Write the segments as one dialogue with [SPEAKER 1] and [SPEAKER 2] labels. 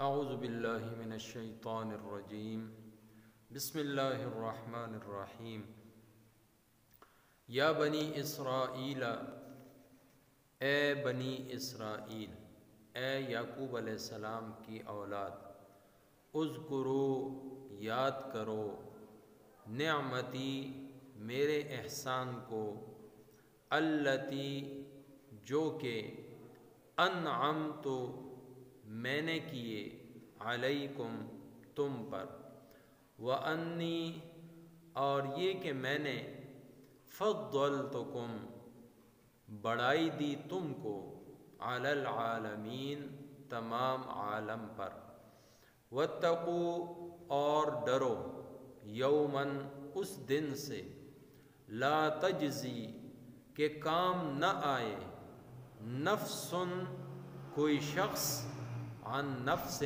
[SPEAKER 1] اعوذ باللہ من الشیطان الرجیم بسم اللہ الرحمن الرحیم یا بنی اسرائیل، اے بنی اسرائیل، اے یعقوب علیہ السلام کی اولاد، اذکروا، یاد کرو، نعمتی، میرے احسان کو، التی، جو کہ انعمت، میں نے کیے، علیکم، تم پر، وانی، اور یہ کہ میں نے فضلتکم، بڑائی دی تم کو، علی العالمین، تمام عالم پر، واتقوا، اور ڈرو، یومن، اس دن سے، لا تجزی، کہ کام نہ آئے، نفس، کوئی شخص، عن نفس،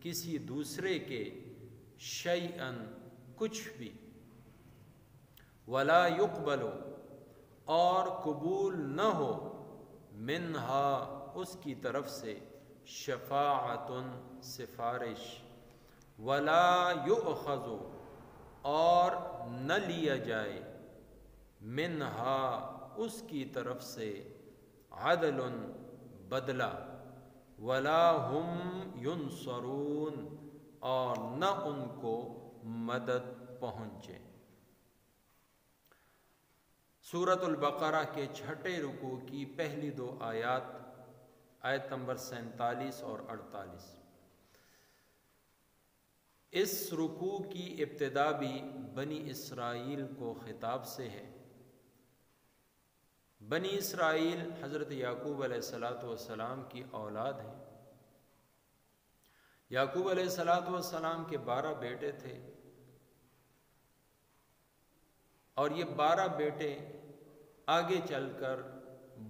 [SPEAKER 1] کسی دوسرے کے، شیئا، کچھ بھی، ولا یقبل، اور قبول نہ ہو، منہا، اس کی طرف سے، شفاعت، سفارش، ولا یؤخذ، اور نہ لیا جائے، منہا، اس کی طرف سے، عدل، بدلہ، ولا ہم ینصرون، اور نہ ان کو مدد پہنچے۔ سورۃ البقرہ کے چھٹے رکوع کی پہلی دو آیات، آیت نمبر 47 اور 48۔ اس رکوع کی ابتدا بھی بنی اسرائیل کو خطاب سے ہے۔ بنی اسرائیل حضرت یعقوب علیہ السلام کی اولاد ہیں۔ یعقوب علیہ السلام کے 12 بیٹے تھے، اور یہ 12 بیٹے آگے چل کر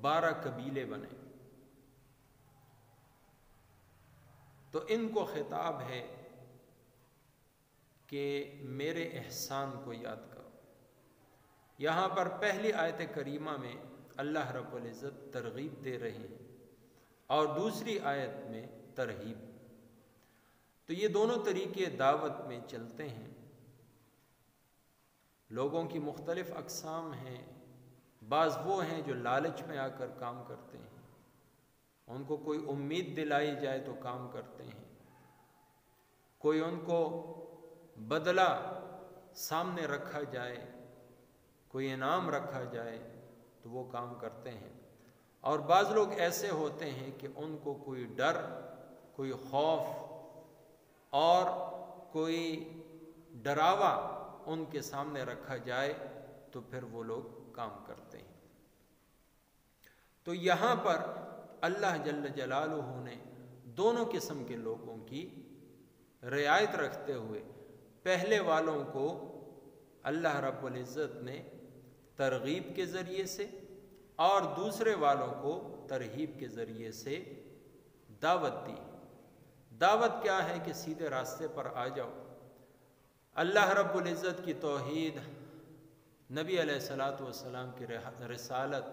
[SPEAKER 1] 12 قبیلے بنے۔ تو ان کو خطاب ہے کہ میرے احسان کو یاد کرو۔ یہاں پر پہلی آیت کریمہ میں اللہ رب العزت ترغیب دے رہے ہیں، اور دوسری آیت میں ترہیب۔ تو یہ دونوں طریقے دعوت میں چلتے ہیں۔ لوگوں کی مختلف اقسام ہیں۔ بعض وہ ہیں جو لالچ میں آ کر کام کرتے ہیں، ان کو کوئی امید دلائی جائے تو کام کرتے ہیں، کوئی ان کو بدلہ سامنے رکھا جائے، کوئی انعام رکھا جائے تو وہ کام کرتے ہیں، اور بعض لوگ ایسے ہوتے ہیں کہ ان کو کوئی ڈر، کوئی خوف اور کوئی ڈراوا ان کے سامنے رکھا جائے تو پھر وہ لوگ کام کرتے ہیں۔ تو یہاں پر اللہ جل جلالہ نے دونوں قسم کے لوگوں کی رعایت رکھتے ہوئے پہلے والوں کو اللہ رب العزت نے ترغیب کے ذریعے سے اور دوسرے والوں کو ترہیب کے ذریعے سے دعوت دی۔ دعوت کیا ہے کہ سیدھے راستے پر آ جاؤ، اللہ رب العزت کی توحید، نبی علیہ السلام کی رسالت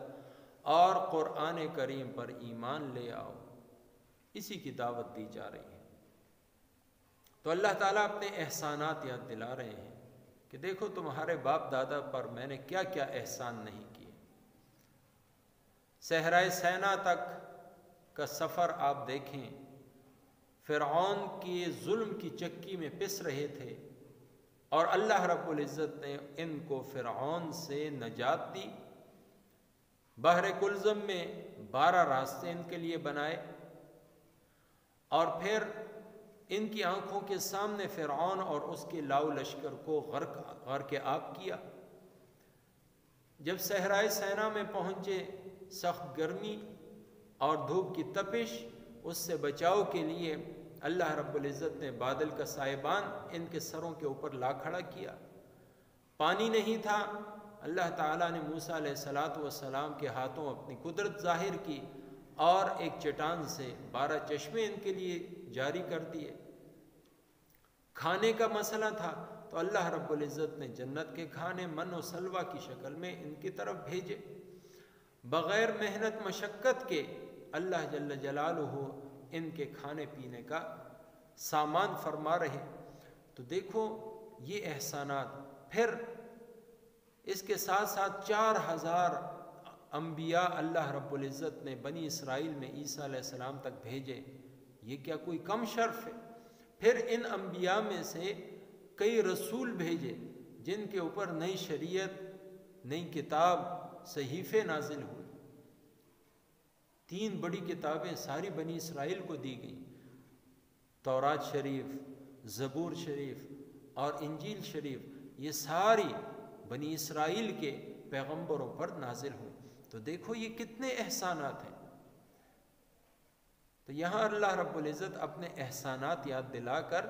[SPEAKER 1] اور قرآن کریم پر ایمان لے آؤ، اسی کی دعوت دی جا رہی ہے۔ تو اللہ تعالیٰ اپنے احسانات یاد دلا رہے ہیں کہ دیکھو تمہارے باپ دادا پر میں نے کیا کیا احسان نہیں کیے۔ صحرائے سینا تک کا سفر آپ دیکھیں، فرعون کی ظلم کی چکی میں پس رہے تھے، اور اللہ رب العزت نے ان کو فرعون سے نجات دی۔ بحر کلزم میں 12 راستے ان کے لیے بنائے، اور پھر ان کی آنکھوں کے سامنے فرعون اور اس کے لاؤ لشکر کو غرق آب کیا۔ جب صحرائے سینا میں پہنچے، سخت گرمی اور دھوپ کی تپش، اس سے بچاؤ کے لیے اللہ رب العزت نے بادل کا سائبان ان کے سروں کے اوپر لا کھڑا کیا۔ پانی نہیں تھا، اللہ تعالیٰ نے موسیٰ علیہ السلام کے ہاتھوں اپنی قدرت ظاہر کی، اور ایک چٹان سے 12 چشمے ان کے لیے جاری کر دیے۔ کھانے کا مسئلہ تھا تو اللہ رب العزت نے جنت کے کھانے من و سلوہ کی شکل میں ان کی طرف بھیجے۔ بغیر محنت مشقت کے اللہ جل جلالہ ان کے کھانے پینے کا سامان فرما رہے۔ تو دیکھو یہ احسانات، پھر اس کے ساتھ ساتھ 4000 انبیاء اللہ رب العزت نے بنی اسرائیل میں عیسیٰ علیہ السلام تک بھیجے، یہ کیا کوئی کم شرف ہے؟ پھر ان انبیاء میں سے کئی رسول بھیجے جن کے اوپر نئی شریعت، نئی کتاب، صحیفے نازل ہوئے۔ 3 بڑی کتابیں ساری بنی اسرائیل کو دی گئیں، تورات شریف، زبور شریف اور انجیل شریف، یہ ساری بنی اسرائیل کے پیغمبروں پر نازل ہوئی۔ تو دیکھو یہ کتنے احسانات ہیں۔ تو یہاں اللہ رب العزت اپنے احسانات یاد دلا کر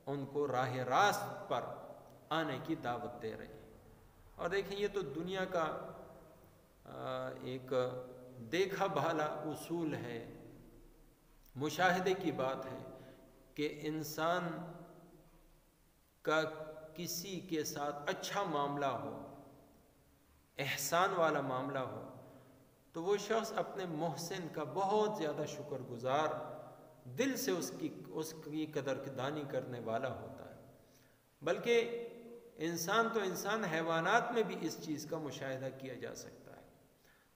[SPEAKER 1] ان کو راہ راست پر آنے کی دعوت دے رہے ہیں۔ اور دیکھیں یہ تو دنیا کا ایک دیکھا بھالا اصول ہے، مشاہدے کی بات ہے کہ انسان کا کسی کے ساتھ اچھا معاملہ ہو، احسان والا معاملہ ہو، تو وہ شخص اپنے محسن کا بہت زیادہ شکر گزار، دل سے اس کی قدر دانی کرنے والا ہوتا ہے۔ بلکہ انسان تو انسان، حیوانات میں بھی اس چیز کا مشاہدہ کیا جا سکتا ہے۔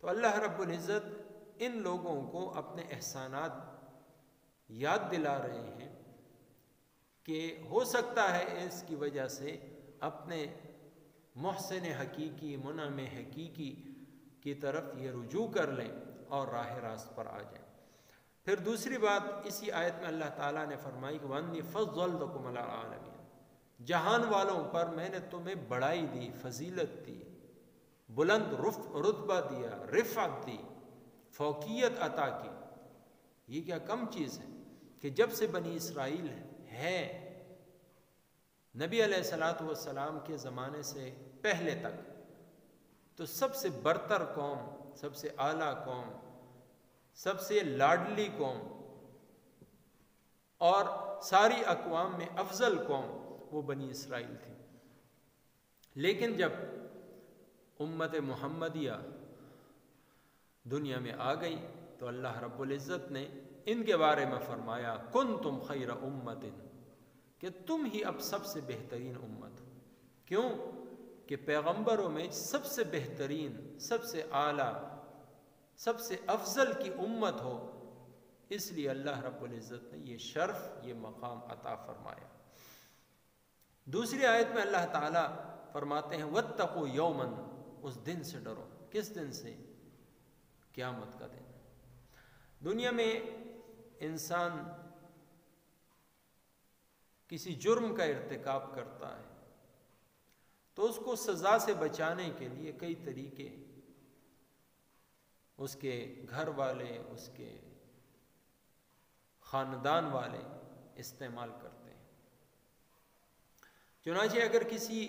[SPEAKER 1] تو اللہ رب العزت ان لوگوں کو اپنے احسانات یاد دلا رہے ہیں کہ ہو سکتا ہے اس کی وجہ سے اپنے محسن حقیقی، منعم حقیقی کی طرف یہ رجوع کر لیں اور راہ راست پر آ جائیں۔ پھر دوسری بات اسی آیت میں اللہ تعالیٰ نے فرمائی کہ وَأَنِّي فَضَّلْتُكُمْ عَلَى الْعَالَمِينَ، جہان والوں پر میں نے تمہیں بڑائی دی، فضیلت دی، بلند رتبہ دیا، رفعت دی، فوقیت عطا کی۔ یہ کیا کم چیز ہے کہ جب سے بنی اسرائیل ہے، نبی علیہ السلام کے زمانے سے پہلے تک، تو سب سے برتر قوم، سب سے اعلیٰ قوم، سب سے لاڈلی قوم اور ساری اقوام میں افضل قوم وہ بنی اسرائیل تھی۔ لیکن جب امت محمدیہ دنیا میں آ گئی تو اللہ رب العزت نے ان کے بارے میں فرمایا کنتم خیر امت، کہ تم ہی اب سب سے بہترین امت ہو۔ کیوں؟ کہ پیغمبروں میں سب سے بہترین، سب سے اعلیٰ، سب سے افضل کی امت ہو، اس لیے اللہ رب العزت نے یہ شرف، یہ مقام عطا فرمایا۔ دوسری آیت میں اللہ تعالیٰ فرماتے ہیں وَاتَّقُوا يَوْمًا، اس دن سے ڈرو۔ کس دن سے؟ قیامت کا دن۔ دنیا میں انسان کسی جرم کا ارتکاب کرتا ہے تو اس کو سزا سے بچانے کے لیے کئی طریقے اس کے گھر والے، اس کے خاندان والے استعمال کرتے ہیں۔ چنانچہ اگر کسی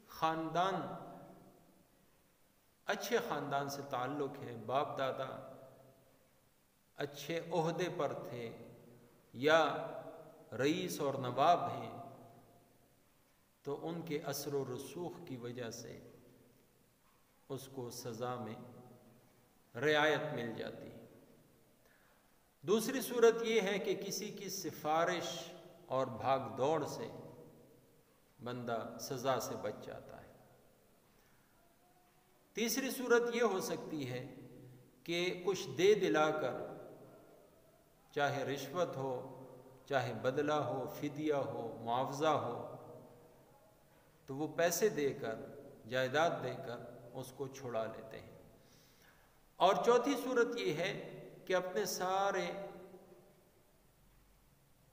[SPEAKER 1] خاندان، اچھے خاندان سے تعلق ہے، باپ دادا اچھے عہدے پر تھے یا رئیس اور نواب ہیں، تو ان کے اثر و رسوخ کی وجہ سے اس کو سزا میں رعایت مل جاتی ہے۔ دوسری صورت یہ ہے کہ کسی کی سفارش اور بھاگ دوڑ سے بندہ سزا سے بچ جاتا ہے۔ تیسری صورت یہ ہو سکتی ہے کہ کچھ دے دلا کر، چاہے رشوت ہو، چاہے بدلہ ہو، فدیہ ہو، معاوضہ ہو، تو وہ پیسے دے کر، جائیداد دے کر اس کو چھڑا لیتے ہیں۔ اور چوتھی صورت یہ ہے کہ اپنے سارے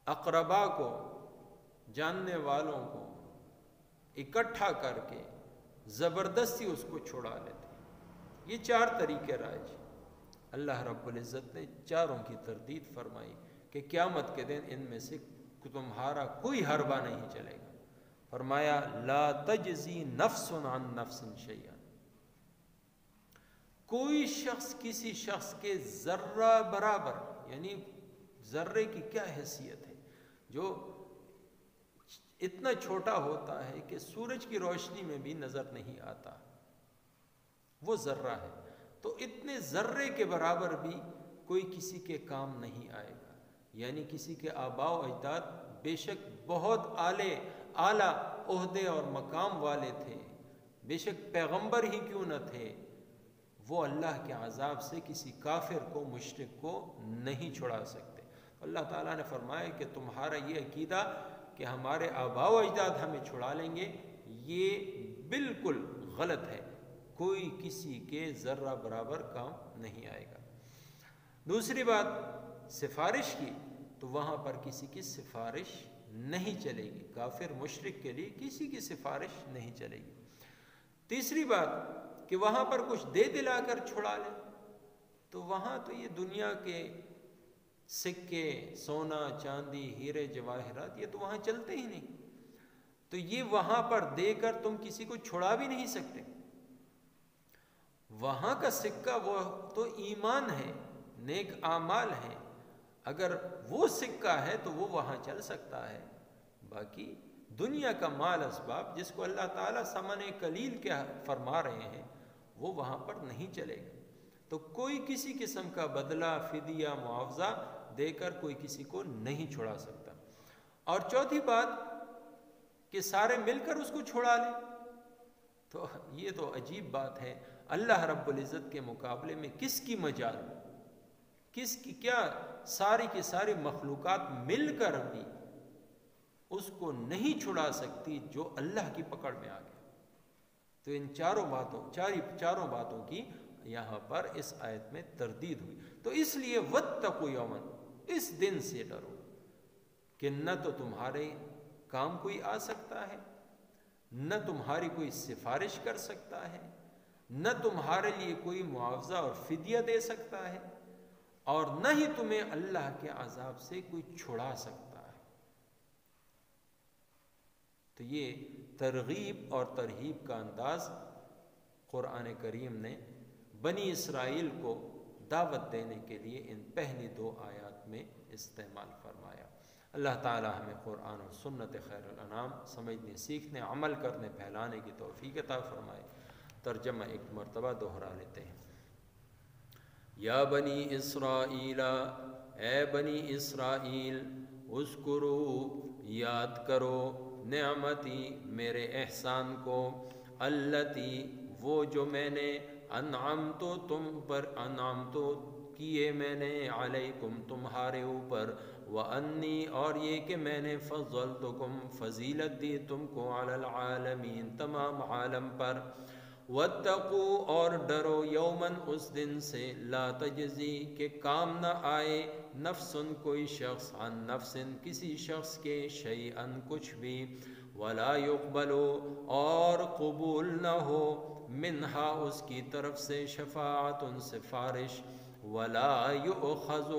[SPEAKER 1] اقربا کو، جاننے والوں کو اکٹھا کر کے زبردستی اس کو چھڑا لیتے ہیں۔ یہ 4 طریقے رائج۔ اللہ رب العزت نے چاروں کی تردید فرمائی کہ قیامت کے دن ان میں سے تمہارا کوئی حربہ نہیں چلے گا۔ فرمایا لا تجزی نفس عن نفس شیئا، کوئی شخص کسی شخص کے ذرہ برابر، یعنی ذرے کی کیا حیثیت ہے، جو اتنا چھوٹا ہوتا ہے کہ سورج کی روشنی میں بھی نظر نہیں آتا، وہ ذرہ ہے، تو اتنے ذرے کے برابر بھی کوئی کسی کے کام نہیں آئے گا۔ یعنی کسی کے آباء و اجداد بے شک بہت اعلیٰ عہدے اور مقام والے تھے، بے شک پیغمبر ہی کیوں نہ تھے، وہ اللہ کے عذاب سے کسی کافر کو، مشرک کو نہیں چھڑا سکتے۔ اللہ تعالیٰ نے فرمایا کہ تمہارا یہ عقیدہ کہ ہمارے آباء و اجداد ہمیں چھڑا لیں گے، یہ بالکل غلط ہے، کوئی کسی کے ذرہ برابر کام نہیں آئے گا۔ دوسری بات سفارش کی، تو وہاں پر کسی کی سفارش نہیں چلے گی، کافر مشرک کے لیے کسی کی سفارش نہیں چلے گی۔ تیسری بات کہ وہاں پر کچھ دے دلا کر چھڑا لیں، تو وہاں تو یہ دنیا کے سکے، سونا چاندی، ہیرے جواہرات، یہ تو وہاں چلتے ہی نہیں، تو یہ وہاں پر دے کر تم کسی کو چھڑا بھی نہیں سکتے۔ وہاں کا سکہ وہ تو ایمان ہے، نیک اعمال ہیں، اگر وہ سکہ ہے تو وہ وہاں چل سکتا ہے، باقی دنیا کا مال اسباب جس کو اللہ تعالیٰ ثمن قلیل کے فرما رہے ہیں، وہ وہاں پر نہیں چلے گا۔ تو کوئی کسی قسم کا بدلہ، فدیہ، معاوضہ دے کر کوئی کسی کو نہیں چھڑا سکتا۔ اور چوتھی بات کہ سارے مل کر اس کو چھڑا لیں، تو یہ تو عجیب بات ہے۔ اللہ رب العزت کے مقابلے میں کس کی مجال، کس کی کیا، ساری کی ساری مخلوقات مل کر بھی اس کو نہیں چھڑا سکتی جو اللہ کی پکڑ میں آ گیا۔ تو ان چاروں باتوں کی یہاں پر اس آیت میں تردید ہوئی۔ تو اس لیے واتقوا یوما، اس دن سے ڈرو کہ نہ تو تمہارے کام کوئی آ سکتا ہے، نہ تمہاری کوئی سفارش کر سکتا ہے، نہ تمہارے لیے کوئی معاوضہ اور فدیہ دے سکتا ہے، اور نہ ہی تمہیں اللہ کے عذاب سے کوئی چھڑا سکتا ہے۔ تو یہ ترغیب اور ترہیب کا انداز قرآن کریم نے بنی اسرائیل کو دعوت دینے کے لیے ان پہلی 2 آیات میں استعمال فرمایا۔ اللہ تعالی ہمیں قرآن و سنت خیر الانام سمجھنے، سیکھنے، عمل کرنے، پھیلانے کی توفیق عطا فرمائے۔ ترجمہ ایک مرتبہ دوہرا لیتے ہیں۔ یا بنی اسرائیل، اے بنی اسرائیل، اذکروا، یاد کرو، نعمتی، میرے احسان کو، التی، وہ جو میں نے، انعمتو، تم پر انعمتو کیے میں نے، علیکم، تمہارے اوپر، وانی، اور یہ کہ میں نے، فضلتکم، فضیلت دی تم کو، علی العالمین، تمام عالم پر، واتقوا، اور ڈرو، یومن، اس دن سے، لا تجزی، کہ کام نہ آئے، نفسن، کوئی شخص، عن نفسن، کسی شخص کے، شیئن، کچھ بھی، ولا یقبلو، اور قبول نہ ہو، منہا، اس کی طرف سے، شفاعت، سفارش، ولا یؤخذ،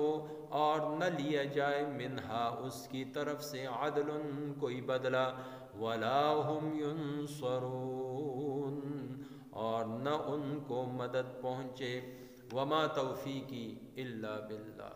[SPEAKER 1] اور نہ لیا جائے، منہا، اس کی طرف سے، عدل، کوئی بدلہ، ولا هم ینصرون، اور نہ ان کو مدد پہنچے، وما توفیقی الا باللہ۔